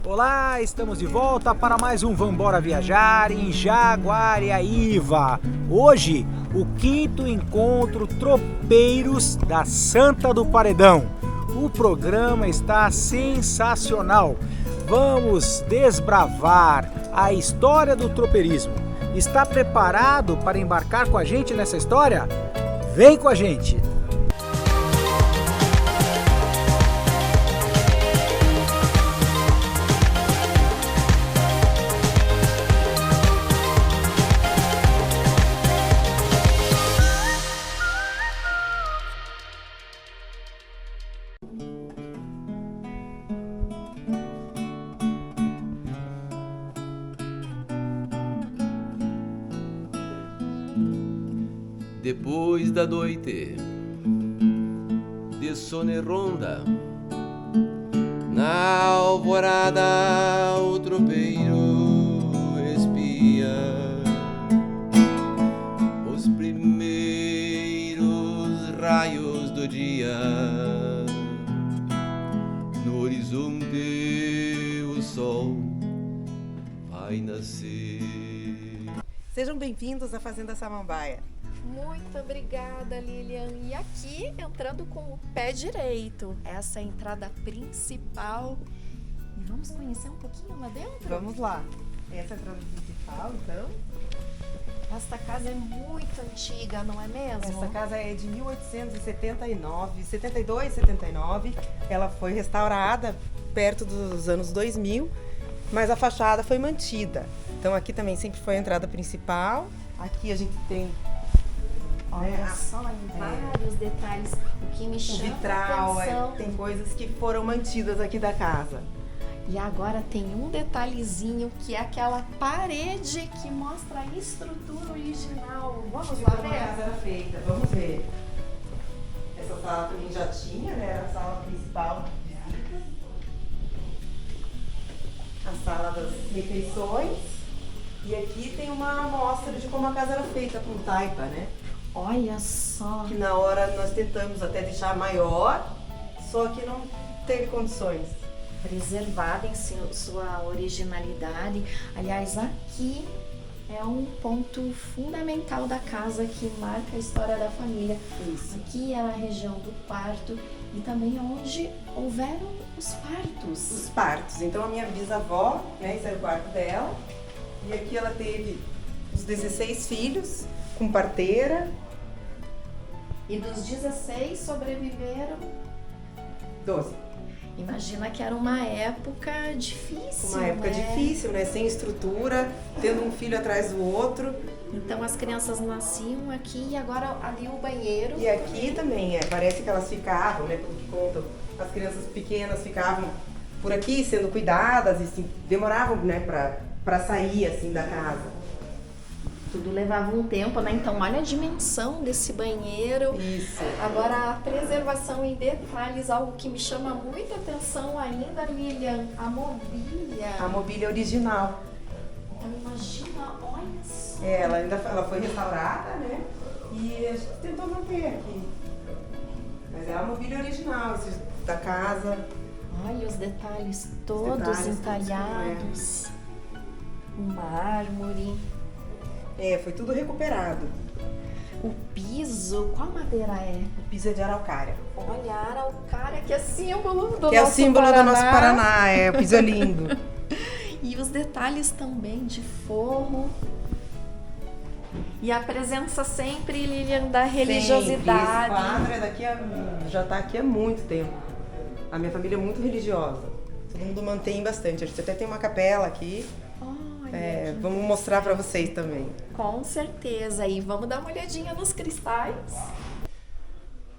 Olá, estamos de volta para mais um Vambora Viajar em Jaguariaíva. Hoje, o 5º encontro Tropeiros da Santa do Paredão. O programa está sensacional. Vamos desbravar a história do tropeirismo. Está preparado para embarcar com a gente nessa história? Vem com a gente! Depois da noite de sono e ronda, na alvorada o tropeiro espia os primeiros raios do dia. No horizonte o sol vai nascer. Sejam bem-vindos à Fazenda Samambaia. Muito obrigada, Lilian. E aqui, entrando com o pé direito, essa é a entrada principal. E vamos conhecer um pouquinho lá dentro? Vamos lá. Essa é a entrada principal, então. Esta casa é muito antiga, não é mesmo? Essa casa é de 1879, 72, 79. Ela foi restaurada perto dos anos 2000, mas a fachada foi mantida. Então aqui também sempre foi a entrada principal. Aqui a gente tem... Olha só, em vários detalhes, o que me chama o vitral, a atenção. tem coisas que foram mantidas aqui da casa. E agora tem um detalhezinho que é aquela parede que mostra a estrutura original. Vamos lá Como a ver? casa era feita, vamos ver. Essa sala também já tinha, né? Era a sala principal de visitas. A sala das refeições. E aqui tem uma amostra de como a casa era feita com taipa, né? Olha só. Que na hora nós tentamos até deixar maior, só que não teve condições. Preservada em sua originalidade. Aliás, aqui é um ponto fundamental da casa que marca a história da família. Isso. Aqui é a região do parto e também onde houveram os partos. Os partos. Então a minha bisavó, né, esse era o quarto dela, e aqui ela teve os 16 filhos com parteira. E dos 16 sobreviveram. 12. Imagina que era uma época difícil, Uma época difícil, né? Sem estrutura, tendo um filho atrás do outro. Então as crianças nasciam aqui e agora ali o banheiro. E aqui também, parece que elas ficavam, né? Pelo que contam, as crianças pequenas ficavam por aqui sendo cuidadas e assim, demoravam, né? Pra sair, assim, da casa. Tudo levava um tempo, né? Então olha a dimensão desse banheiro. Isso. Agora a preservação em detalhes, algo que me chama muita atenção ainda, Lilian, a mobília. A mobília original. Então imagina, olha só. Ela foi restaurada, né? E a gente tentou manter aqui. Mas é a mobília original, da casa. Olha os detalhes todos detalhes, entalhados. O mármore. Foi tudo recuperado. O piso, qual madeira é? O piso é de araucária. Olha, a araucária, que é símbolo do Que é o nosso símbolo Paraná. do nosso Paraná, o piso é lindo. E os detalhes também de forro. E a presença sempre, Lilian, da religiosidade. Esse quadro já está aqui há muito tempo. A minha família é muito religiosa. Todo mundo mantém bastante. A gente até tem uma capela aqui. Olha, Vamos mostrar para vocês também. com certeza. E vamos dar uma olhadinha nos cristais.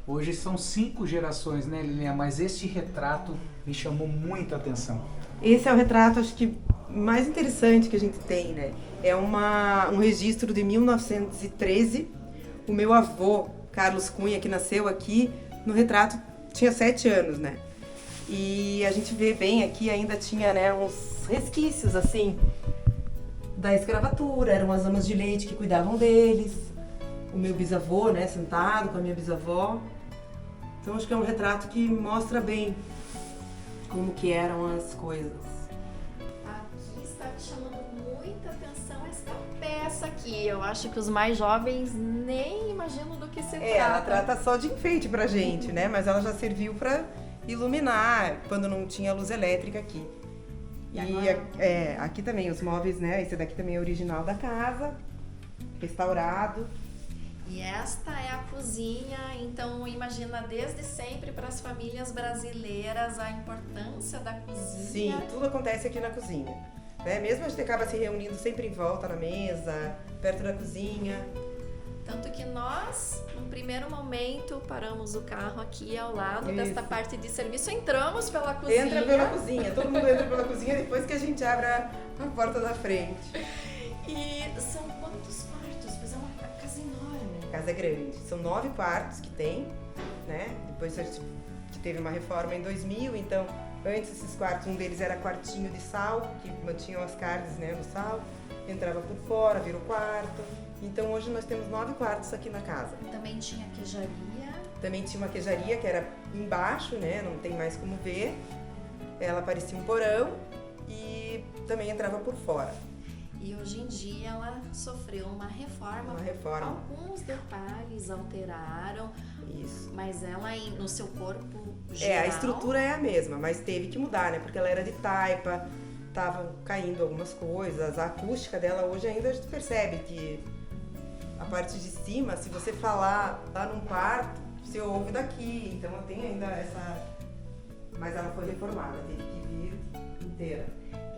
Hoje são 5 gerações, né, Lilian? Mas este retrato me chamou muita atenção. Esse é o retrato, acho que, mais interessante que a gente tem, né? É um registro de 1913. O meu avô, Carlos Cunha, que nasceu aqui, no retrato tinha 7 anos, né? E a gente vê bem aqui, ainda tinha, né, uns resquícios, assim, da escravatura. Eram as amas de leite que cuidavam deles. O meu bisavô, né, sentado com a minha bisavó. Então acho que é um retrato que mostra bem como que eram as coisas. Aqui está me chamando muita atenção esta peça aqui. Eu acho que os mais jovens nem imaginam do que se Ela trata. trata só de enfeite pra gente, né? Mas ela já serviu pra iluminar quando não tinha luz elétrica aqui. E E agora? aqui também os móveis, né? Esse daqui também é original da casa, restaurado. E esta é a cozinha, então imagina desde sempre para as famílias brasileiras a importância da cozinha. Sim, tudo acontece aqui na cozinha. Né? Mesmo a gente acaba se reunindo sempre em volta na mesa, perto da cozinha. Tanto que nós, no primeiro momento, paramos o carro aqui ao lado Isso. desta parte de serviço, entramos pela cozinha. Entra pela cozinha, todo mundo entra pela cozinha depois que a gente abre a porta da frente. E são quantos quartos? Pois é uma casa enorme. A casa é grande, são 9 quartos que tem, né? Depois a gente teve uma reforma em 2000, então antes esses quartos, um deles era quartinho de sal, que mantinham as carnes, né, no sal, entrava por fora, virou quarto. Então hoje nós temos 9 quartos aqui na casa. Também tinha queijaria. Também tinha uma queijaria que era embaixo, né? Não tem mais como ver. Ela parecia um porão e também entrava por fora. E hoje em dia ela sofreu uma reforma. Uma reforma. Alguns detalhes alteraram, Isso. mas ela no seu corpo geral... A estrutura é a mesma, mas teve que mudar, né? Porque ela era de taipa, estavam caindo algumas coisas. A acústica dela hoje ainda a gente percebe que a parte de cima, se você falar lá num quarto, você ouve daqui. Então tem ainda essa... Mas ela foi reformada, teve que vir inteira.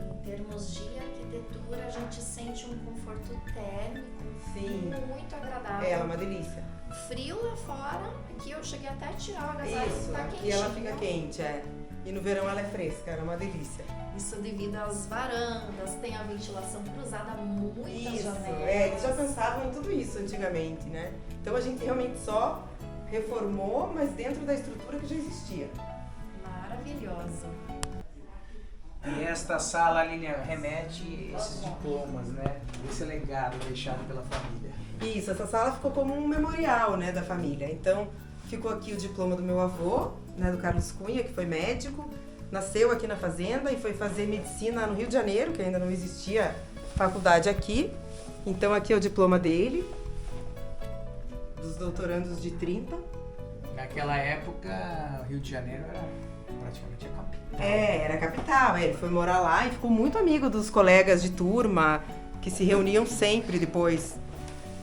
Em termos de arquitetura, a gente sente um conforto térmico Sim. muito agradável. Ela é uma delícia. Frio lá fora, aqui eu cheguei até a tirar o agasalho, Isso, tá aqui quentinho. ela fica quente, é. E no verão ela é fresca, ela é uma delícia. Isso devido às varandas, tem a ventilação cruzada, muitas Isso, janelas. eles já pensavam em tudo isso antigamente, né? Então a gente realmente só reformou, mas dentro da estrutura que já existia. Maravilhoso. E esta sala, Aline, remete esses diplomas, né? Esse legado deixado pela família. Isso, essa sala ficou como um memorial, né, da família. Então ficou aqui o diploma do meu avô, né, do Carlos Cunha, que foi médico, nasceu aqui na fazenda e foi fazer medicina no Rio de Janeiro, que ainda não existia faculdade aqui. Então aqui é o diploma dele, dos doutorandos de 30. Naquela época, o Rio de Janeiro era praticamente a capital. Era a capital. Ele foi morar lá e ficou muito amigo dos colegas de turma, que se reuniam sempre depois,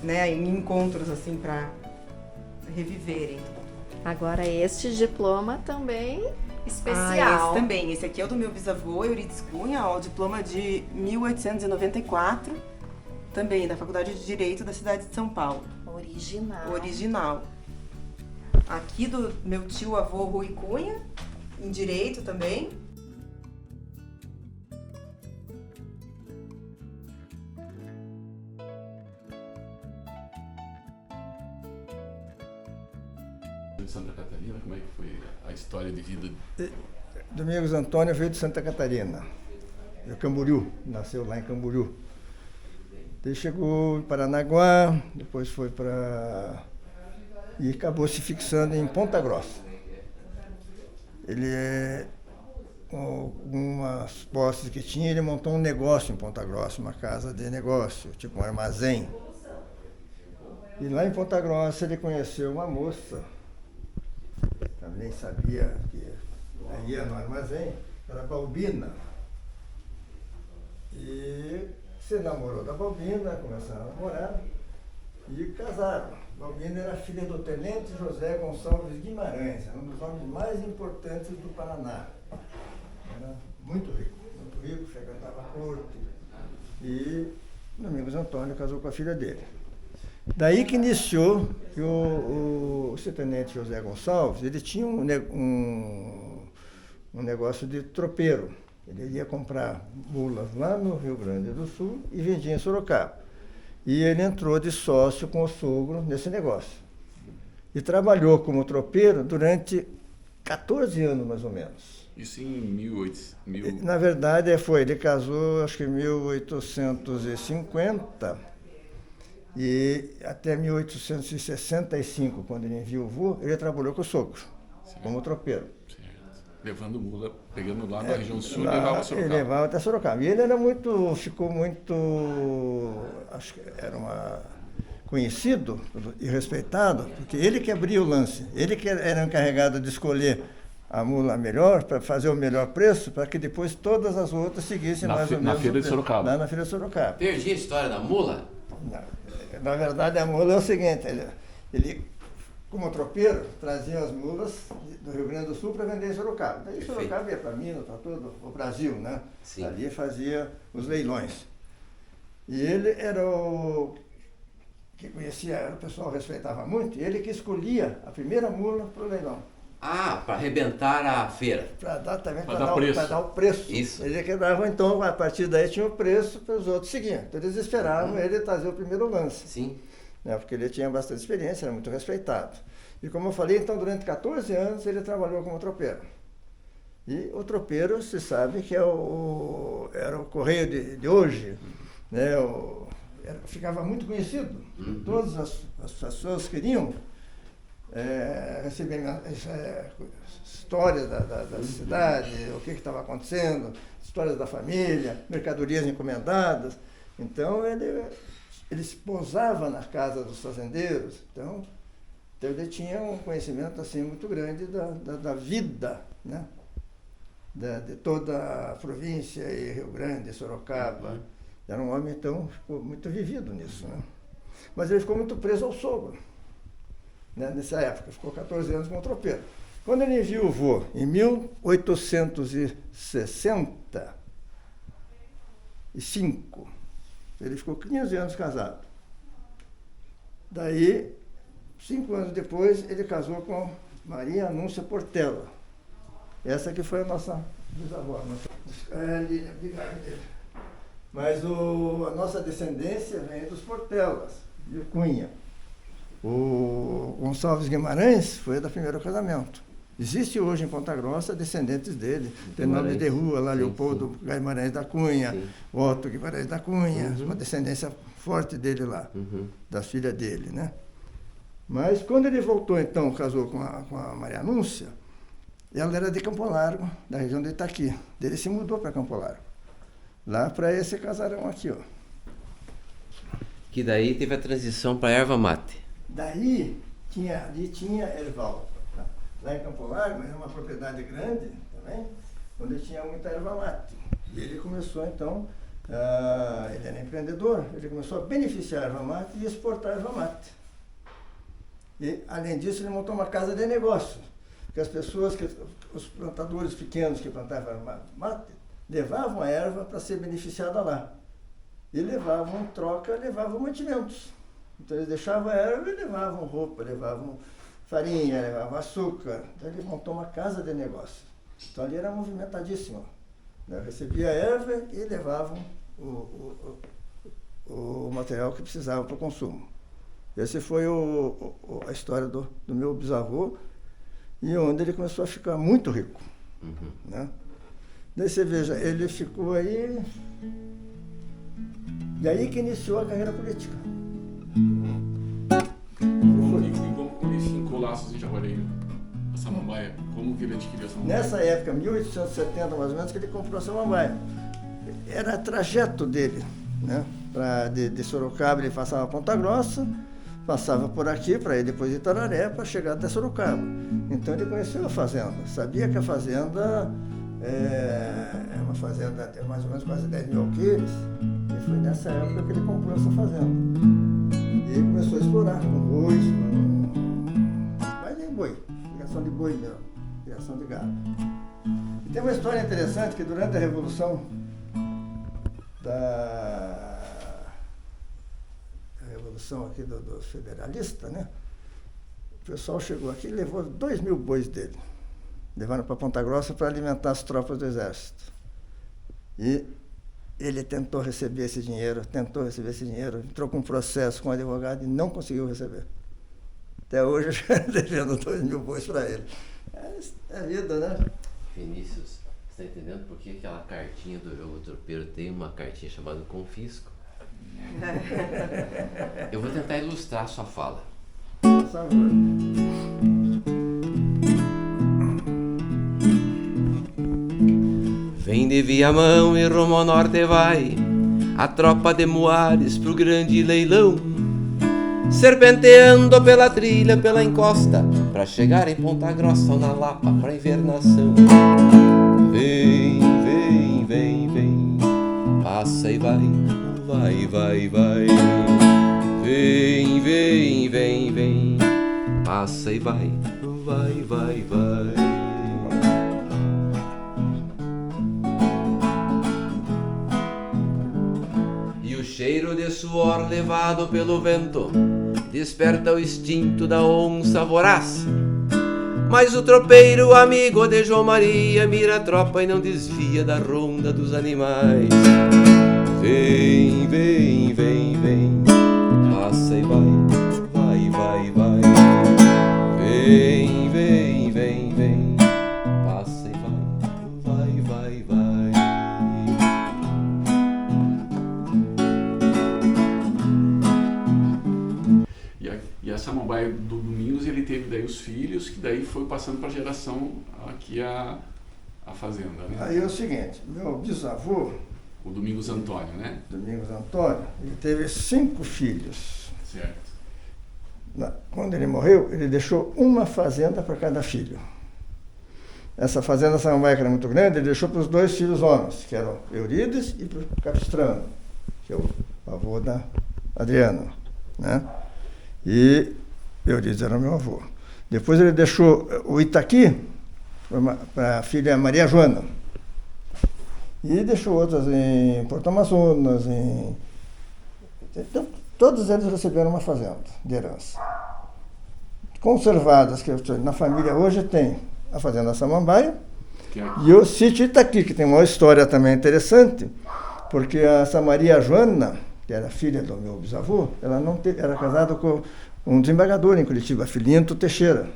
né, em encontros assim para reviverem. Agora este diploma também especial. Esse também. Esse aqui é o do meu bisavô, Euridice Cunha, ó, o diploma de 1894, também da Faculdade de Direito da cidade de São Paulo. Original. Original. Aqui do meu tio avô Rui Cunha, em Direito também. De Santa Catarina, como é que foi a história de vida? Domingos Antônio veio de Santa Catarina, de Camboriú, nasceu lá em Camboriú. Ele chegou em Paranaguá, depois foi para... e acabou se fixando em Ponta Grossa. Ele, com algumas posses que tinha, ele montou um negócio em Ponta Grossa, uma casa de negócio, tipo um armazém. E lá em Ponta Grossa ele conheceu uma moça, também sabia que ia no armazém, era Balbina. E se namorou da Balbina, começaram a namorar e casaram. Balbina era filha do tenente José Gonçalves Guimarães, um dos homens mais importantes do Paraná. Era muito rico, frequentava a corte. E Domingos Antônio casou com a filha dele. Daí que iniciou que o tenente José Gonçalves, ele tinha um negócio de tropeiro. Ele ia comprar mulas lá no Rio Grande do Sul e vendia em Sorocaba. E ele entrou de sócio com o sogro nesse negócio. E trabalhou como tropeiro durante 14 anos, mais ou menos. Isso em 1800. Na verdade, ele casou, acho que em 1850, e até 1865, quando ele enviou ele trabalhou com o sogro, como tropeiro. Certo. levando mula, pegando lá na região sul e levava a Ele Sorocaba. levava até Sorocaba. E ele era ficou muito, acho que era conhecido e respeitado, porque ele que abria o lance, ele que era encarregado de escolher a mula melhor, para fazer o melhor preço, para que depois todas as outras seguissem mais ou menos. Na feira de Sorocaba. Lá na feira de Sorocaba. Perdi a história da mula? Na verdade, a mula é o seguinte, ele como tropeiro, trazia as mulas do Rio Grande do Sul para vender em Sorocaba. Daí Perfeito. Sorocaba ia para Minas, para todo o Brasil, né? Sim. Ali fazia os leilões. E ele era o que conhecia, o pessoal respeitava muito, e ele que escolhia a primeira mula para o leilão. Ah, para arrebentar a feira. Para dar também, Pra dar preço. para dar o preço. Isso. Ele que dava, então, a partir daí tinha o preço para os outros seguiam. Então eles esperavam ele trazer o primeiro lance. Sim. Né, porque ele tinha bastante experiência, era muito respeitado. E como eu falei, então, durante 14 anos ele trabalhou como tropeiro. E o tropeiro, se sabe que era o correio de hoje, né, ficava muito conhecido. Todas as pessoas queriam receber histórias da cidade, o que estava acontecendo, histórias da família, mercadorias encomendadas. Então ele se pousava na casa dos fazendeiros, então ele tinha um conhecimento assim muito grande da vida, né? De toda a província, e Rio Grande, Sorocaba. Era um homem, então, ficou muito vivido nisso, né? Mas ele ficou muito preso ao sogro, né? Nessa época, ficou 14 anos como tropeiro. Quando ele enviou em 1865, ele ficou 15 anos casado. Daí, 5 anos depois, ele casou com Maria Anúncia Portela. Essa que foi a nossa bisavó. Mas a nossa descendência vem dos Portelas, de Cunha. O Gonçalves Guimarães foi do primeiro casamento. Existe hoje em Ponta Grossa descendentes dele. Tem nome de rua lá, Leopoldo Guimarães da Cunha, Otto Guimarães da Cunha, uma descendência forte dele lá, das filhas dele, né? Mas quando ele voltou, então, casou com a Maria Anúncia, ela era de Campo Largo, da região de Itaqui. Ele se mudou para Campo Largo, lá para esse casarão aqui, ó. Que daí teve a transição para erva mate. Daí ali tinha erval. Lá em Campo Largo, era uma propriedade grande também, onde tinha muita erva mate. E ele começou, então, ele era empreendedor, ele começou a beneficiar a erva mate e exportar a erva mate. E, além disso, ele montou uma casa de negócio, que as pessoas, os plantadores pequenos que plantavam erva mate, levavam a erva para ser beneficiada lá. E levavam em troca, levavam mantimentos. Então eles deixavam a erva e levavam roupa, levavam farinha, levavam açúcar. Então ele montou uma casa de negócio. Então ali era movimentadíssimo. Recebia a erva e levavam o material que precisavam para o consumo. Essa foi a história do meu bisavô, e onde ele começou a ficar muito rico. Né? Daí você veja, ele ficou aí, e aí que iniciou a carreira política. E como ele fincou laços em Jaguareiro, a Samambaia? Como que ele adquiriu a Samambaia? Nessa época, 1870 mais ou menos, que ele comprou a Samambaia. Era trajeto dele, né? De Sorocaba ele passava a Ponta Grossa, passava por aqui para ir depois de Itararé para chegar até Sorocaba. Então ele conheceu a fazenda, sabia que a fazenda é uma fazenda de mais ou menos quase 10 mil alqueires, e foi nessa época que ele comprou essa fazenda. E ele começou a explorar com bois, mas nem boi, criação de boi mesmo, criação de gado. E tem uma história interessante que durante a Revolução aqui do federalista, né? O pessoal chegou aqui e levou 2 mil bois dele. Levaram para Ponta Grossa para alimentar as tropas do exército. E ele tentou receber esse dinheiro, entrou com um processo com o advogado e não conseguiu receber. Até hoje eu já devendo 2 mil bois para ele. É vida, né? Vinícius, você está entendendo por que aquela cartinha do jogo tropeiro tem uma cartinha chamada confisco? Eu vou tentar ilustrar a sua fala. Por favor. Vem de Viamão e rumo ao norte vai a tropa de Moares pro grande leilão, serpenteando pela trilha, pela encosta, pra chegar em Ponta Grossa ou na Lapa pra invernação. Vem, vem, vem, vem, passa e vai, vai, vai, vai. Vem, vem, vem, vem, passa e vai, vai, vai, vai. E o cheiro de suor levado pelo vento desperta o instinto da onça voraz. Mas o tropeiro, amigo de João Maria, mira a tropa e não desvia da ronda dos animais. Vem, vem, vem, vem, passa e vai, vai, vai, vai. Vem, vem, vem, vem, passa e vai, vai, vai, vai. E a samambaia do Domingos, ele teve daí os filhos, que daí foi passando para a geração aqui a fazenda, né? Aí é o seguinte, meu bisavô, O Domingos Antônio, né? Domingos Antônio, ele teve 5 filhos. Certo. Quando ele morreu, ele deixou uma fazenda para cada filho. Essa fazenda samambaia, que era muito grande, ele deixou para os 2 filhos homens, que eram Eurides e para o Capistrano, que é o avô da Adriana, né? E Eurides era meu avô. Depois ele deixou o Itaqui para a filha Maria Joana. E deixou outras em Porto Amazonas, Então, todos eles receberam uma fazenda de herança. Conservadas, que na família hoje tem a Fazenda Samambaia e o sítio Itaqui, que tem uma história também interessante, porque essa Maria Joana, que era filha do meu bisavô, ela não era casada com um desembargador em Curitiba, Filinto Teixeira,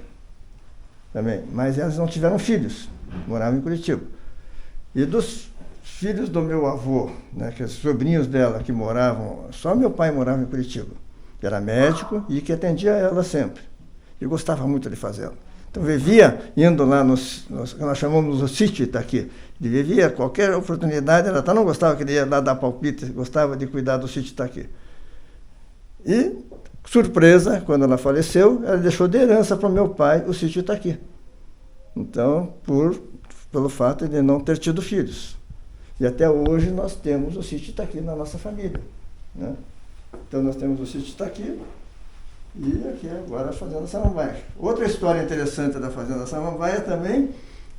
também. Mas elas não tiveram filhos, moravam em Curitiba. E dos filhos do meu avô, né, que os sobrinhos dela que moravam, só meu pai morava em Curitiba, que era médico e que atendia ela sempre. E gostava muito de fazenda. Então vivia indo lá, nós chamamos o sítio Itaqui. Ele vivia qualquer oportunidade, ela até não gostava que ele ia lá dar palpite, gostava de cuidar do sítio Itaqui. E, surpresa, quando ela faleceu, ela deixou de herança para o meu pai o sítio Itaqui. Então, pelo fato de não ter tido filhos. E até hoje nós temos o sítio Itaqui na nossa família, né? Então nós temos o sítio Itaqui e aqui agora a Fazenda Samambaia. Outra história interessante da Fazenda Samambaia também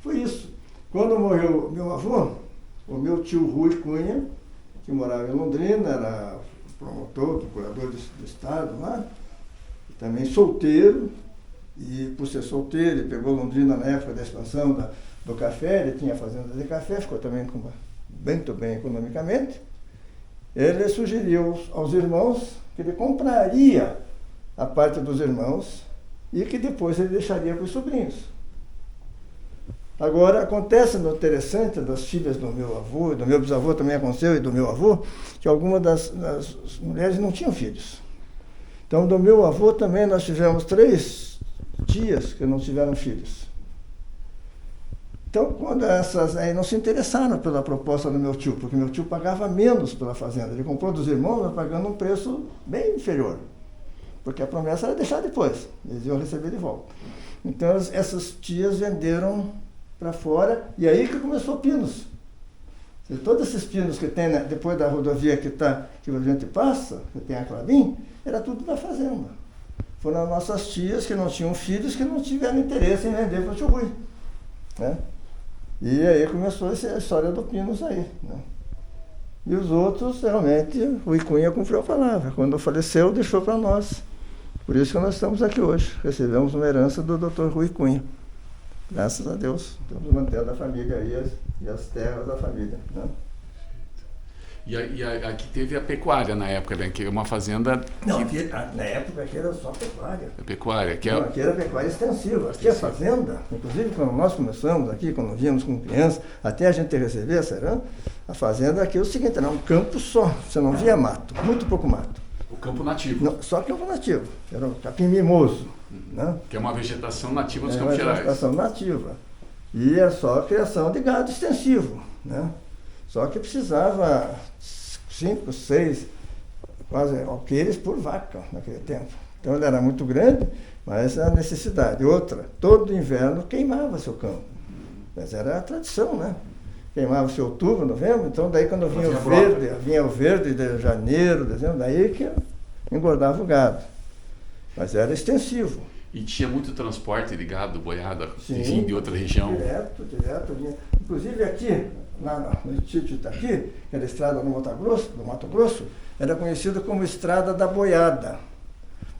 foi isso. Quando morreu meu avô, o meu tio Rui Cunha, que morava em Londrina, era promotor, procurador do estado lá, também solteiro, e por ser solteiro, ele pegou Londrina na época da expansão do café, ele tinha fazenda de café, ficou também muito bem economicamente. Ele sugeriu aos irmãos que ele compraria a parte dos irmãos e que depois ele deixaria para os sobrinhos. Agora, acontece no interessante das filhas do meu avô, do meu bisavô também aconteceu, e do meu avô, que algumas das mulheres não tinham filhos. Então, do meu avô também nós tivemos 3 tias que não tiveram filhos. Então, quando essas aí não se interessaram pela proposta do meu tio, porque meu tio pagava menos pela fazenda. Ele comprou dos irmãos, mas pagando um preço bem inferior. Porque a promessa era deixar depois, eles iam receber de volta. Então, essas tias venderam para fora, e aí que começou Pinos. Todos esses pinos que tem, né, depois da rodovia que a gente passa, que tem a Clabim, era tudo da fazenda. Foram as nossas tias que não tinham filhos, que não tiveram interesse em vender para o tio Rui, né? E aí começou a história do Pinos aí, né? E os outros, realmente, o Rui Cunha cumpriu a palavra. Quando faleceu, deixou para nós. Por isso que nós estamos aqui hoje. Recebemos uma herança do Dr. Rui Cunha. Graças a Deus, estamos mantendo a família aí e as terras da família, né? E aqui teve a pecuária na época, né? Que é uma fazenda... Não, aqui, na época aqui era só pecuária. A pecuária, que Não, aqui era pecuária extensiva. Aqui a fazenda, inclusive quando nós começamos aqui, quando víamos com crianças, até a gente receber essa herança, a fazenda aqui é o seguinte, era um campo só, você não via mato, muito pouco mato. O campo nativo. Não, só campo nativo, era o capim mimoso, né? Que é uma vegetação nativa dos É Campos uma Gerais. vegetação nativa. E é só a criação de gado extensivo. né? Só que precisava 5, 6, quase alqueires por vaca naquele tempo. Então ele era muito grande, mas a necessidade. Outra, todo inverno queimava seu campo. Mas era a tradição, né? Queimava-se outubro, novembro, então daí quando vinha o verde de janeiro, dezembro, daí que engordava o gado. Mas era extensivo. E tinha muito transporte de gado, boiada, Sim, enfim, de outra região. Direto vinha. Inclusive aqui, no sítio Itaqui, que era a estrada do Mato Grosso, era conhecida como Estrada da Boiada,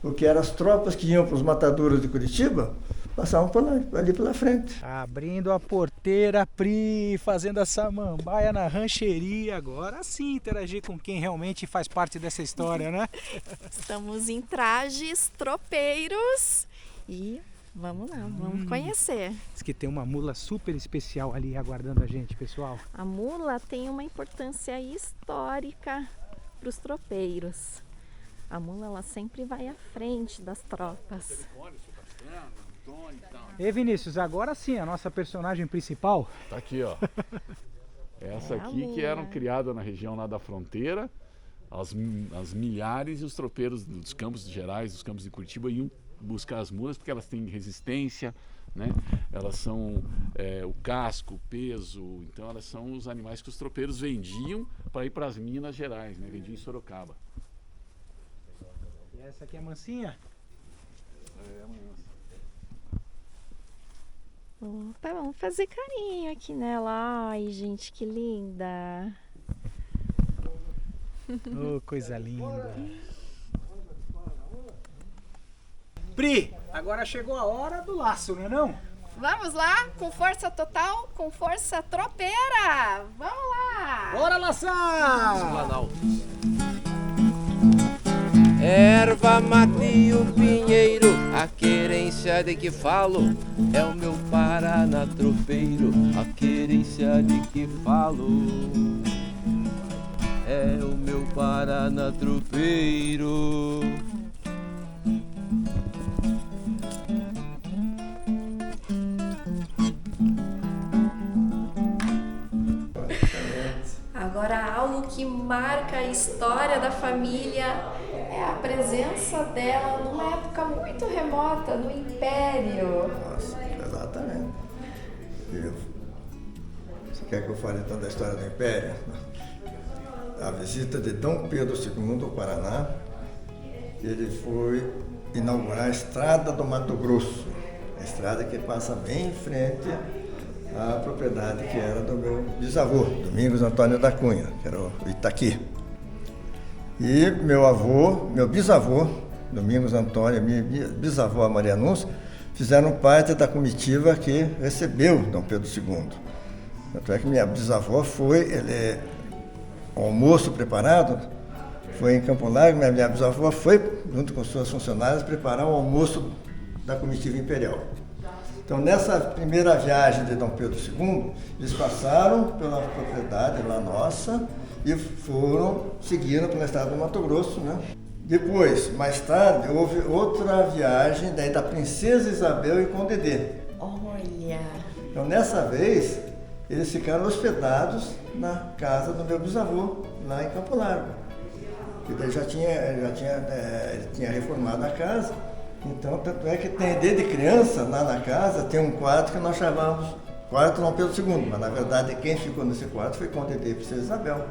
porque eram as tropas que iam para os matadouros de Curitiba, passavam por lá, ali pela frente. Abrindo a porteira, Pri, fazendo a samambaia na rancheria. Agora sim interagir com quem realmente faz parte dessa história, né? Estamos em trajes tropeiros e vamos lá, vamos conhecer. Diz que tem uma mula super especial ali aguardando a gente, pessoal. A mula tem uma importância histórica para os tropeiros. A mula ela sempre vai à frente das tropas. E Vinícius, agora sim, a nossa personagem principal. Tá aqui, ó. Essa É a aqui que mula. eram criadas na região lá da fronteira, as milhares, e os tropeiros dos campos gerais, dos campos de Curitiba, iam buscar as mulas porque elas têm resistência, né? Elas são o casco, o peso, então elas são os animais que os tropeiros vendiam para ir para as Minas Gerais, né? Vendiam em Sorocaba. E essa aqui é a mansinha? Opa, vamos fazer carinho aqui nela. Ai, gente, que linda. Oh, coisa linda. Pri, agora chegou a hora do laço, não é não? Vamos lá, com força total, com força tropeira. Vamos lá. Bora laçar! Planalto. Erva mate e o pinheiro, a querência de que falo é o meu Paraná tropeiro, a querência de que falo é o meu Paraná tropeiro. Agora, algo que marca a história da família é a presença dela numa época muito remota, no Império. Nossa, exatamente. Você quer que eu fale então da história do Império? A visita de Dom Pedro II ao Paraná, ele foi inaugurar a Estrada do Mato Grosso, a estrada que passa bem em frente à propriedade que era do meu bisavô, Domingos Antônio da Cunha, que era o Itaqui. E meu bisavô, Domingos Antônio, minha bisavó Maria Núncia, fizeram parte da comitiva que recebeu Dom Pedro II. Tanto é que minha bisavó o almoço preparado, foi em Campo Largo, minha bisavó foi, junto com suas funcionárias, preparar o almoço da comitiva imperial. Então, nessa primeira viagem de Dom Pedro II, eles passaram pela propriedade lá nossa e seguiram pela estrada do Mato Grosso, né? Depois, mais tarde, houve outra viagem daí da Princesa Isabel e Conde D. Olha! Então, nessa vez, eles ficaram hospedados na casa do meu bisavô, lá em Campo Largo. E daí ele tinha reformado a casa. Então, tanto é que desde criança, lá na casa, tem um quarto que nós chamamos Quarto Dom Pedro II, mas na verdade quem ficou nesse quarto foi Conde D e Princesa Isabel.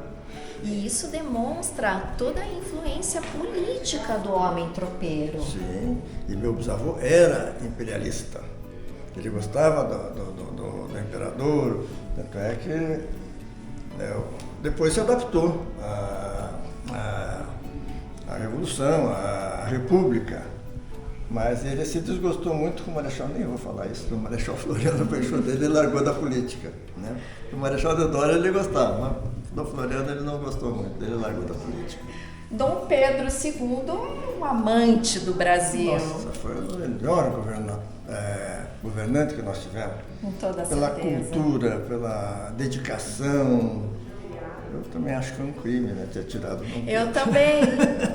E isso demonstra toda a influência política do homem tropeiro. Sim, e meu bisavô era imperialista. Ele gostava do imperador, tanto é que depois se adaptou à Revolução, à República. Mas ele se desgostou muito com o Marechal, nem vou falar isso, do Marechal Floriano Peixoto, ele largou da política, né? O Marechal Deodoro ele gostava, mas do Floriano ele não gostou muito, ele largou da política. Dom Pedro II é um amante do Brasil. Nossa, foi o melhor governante que nós tivemos. Com toda Pela certeza. cultura, pela dedicação, Eu também acho que é um crime, né, ter tirado o nome. Eu também.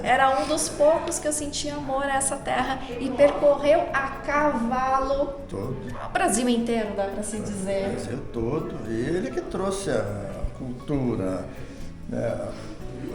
Era um dos poucos que eu sentia amor a essa terra e percorreu a cavalo Todo. o Brasil inteiro, dá para se O dizer. Brasil todo. E ele que trouxe a cultura, né,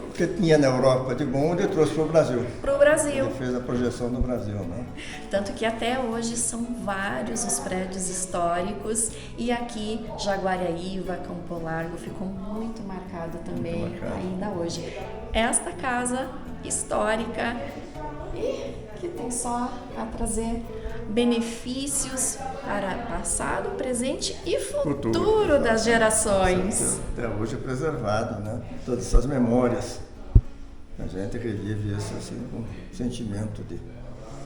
o que tinha na Europa de bom, ele trouxe para o Brasil. Pro Brasil. Ele fez a projeção do Brasil, né? Tanto que até hoje são vários os prédios históricos e aqui Jaguariaíva, Campo Largo ficou muito marcado também, Muito marcado. ainda hoje. Esta casa histórica e que tem só a trazer benefícios para passado, presente e futuro das gerações. Até hoje é preservado, né? Todas essas memórias. A gente revive isso assim, com sentimento de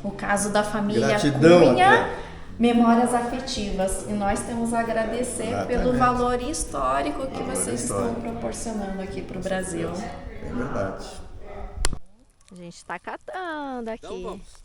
O caso da família gratidão Cunha, até. memórias afetivas. E nós temos a agradecer pelo Exatamente. valor histórico que Valor vocês histórico. estão proporcionando aqui para o Brasil. É verdade. A gente está catando aqui. Então vamos.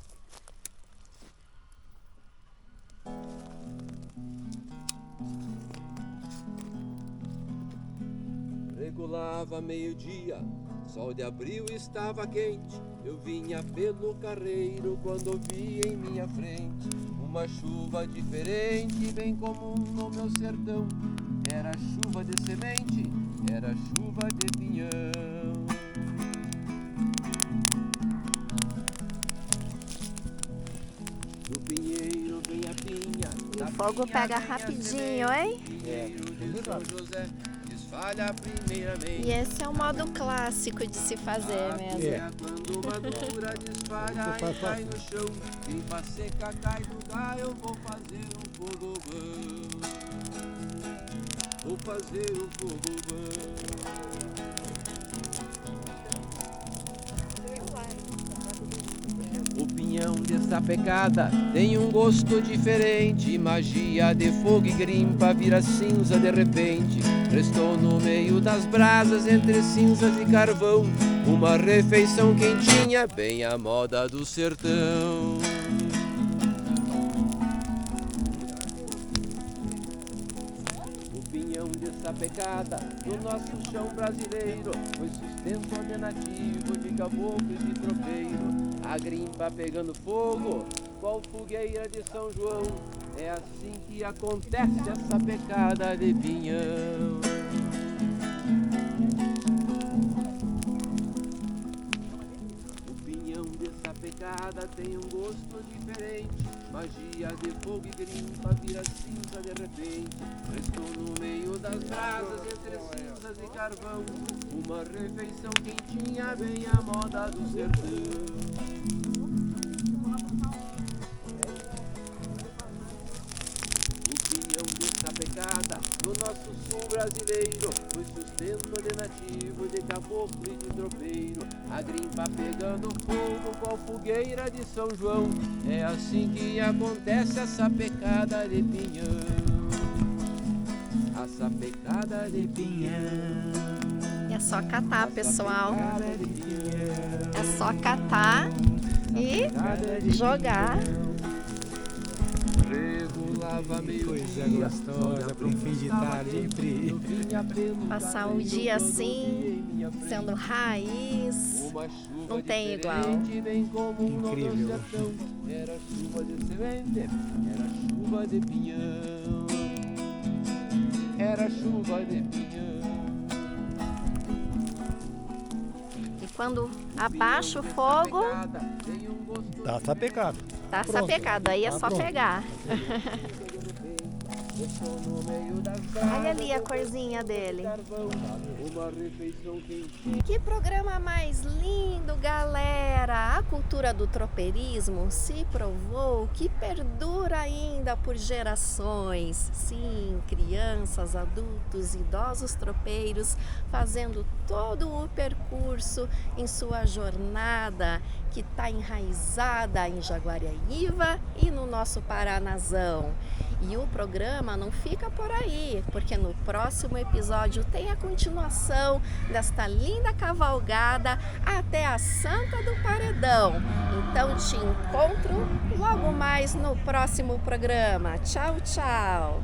Regulava meio-dia, sol de abril estava quente. Eu vinha pelo carreiro quando vi em minha frente uma chuva diferente, bem comum no meu sertão. Era chuva de semente, era chuva de pinhão. Do pinheiro vem a pinha. E o fogo pega rapidinho, hein? São José desfalha primeiramente. E esse é o modo clássico de se fazer mesmo. Quando madura desfalha e cai no chão, limpa seca cai do galho. Eu vou fazer um fogão. Vou fazer um fogão. O pinhão dessa pecada tem um gosto diferente. Magia de fogo e grimpa vira cinza de repente. Restou no meio das brasas entre cinzas e carvão uma refeição quentinha, bem à moda do sertão. O pinhão dessa pecada do nosso chão brasileiro foi sustento alternativo de caboclo e de tropeiro. A grimpa pegando fogo, qual fogueira de São João. É assim que acontece essa pecada de pinhão. O pinhão dessa pecada tem um gosto diferente. Magia de fogo e grimpa vira cinza de repente. Restou no meio das brasas entre cinzas e carvão uma refeição quentinha, bem à moda do sertão. Pecada no nosso sul brasileiro foi sustento de nativo, de caboclo e de tropeiro. A grimpa pegando fogo qual fogueira de São João. É assim que acontece essa pecada de pinhão. Essa pecada de pinhão. É só catar, pessoal. É só catar e jogar. Coisa gostosa para um fim de tarde, hein, Pri? Passar um dia assim, sendo raiz, não tem igual. Incrível. Era chuva de semente, era chuva de pinhão. Era chuva de pinhão. E quando abaixa o fogo, Tá sapecado. tá sapecado, aí é só pegar. Olha ali a corzinha dele. Que programa mais lindo, galera! A cultura do tropeirismo se provou que perdura ainda por gerações. Sim, crianças, adultos, idosos tropeiros fazendo todo o percurso em sua jornada que está enraizada em Jaguariaíva e no nosso Paranazão. E o programa não fica por aí, porque no próximo episódio tem a continuação desta linda cavalgada até a Santa do Paredão. Então te encontro logo mais no próximo programa. Tchau, tchau!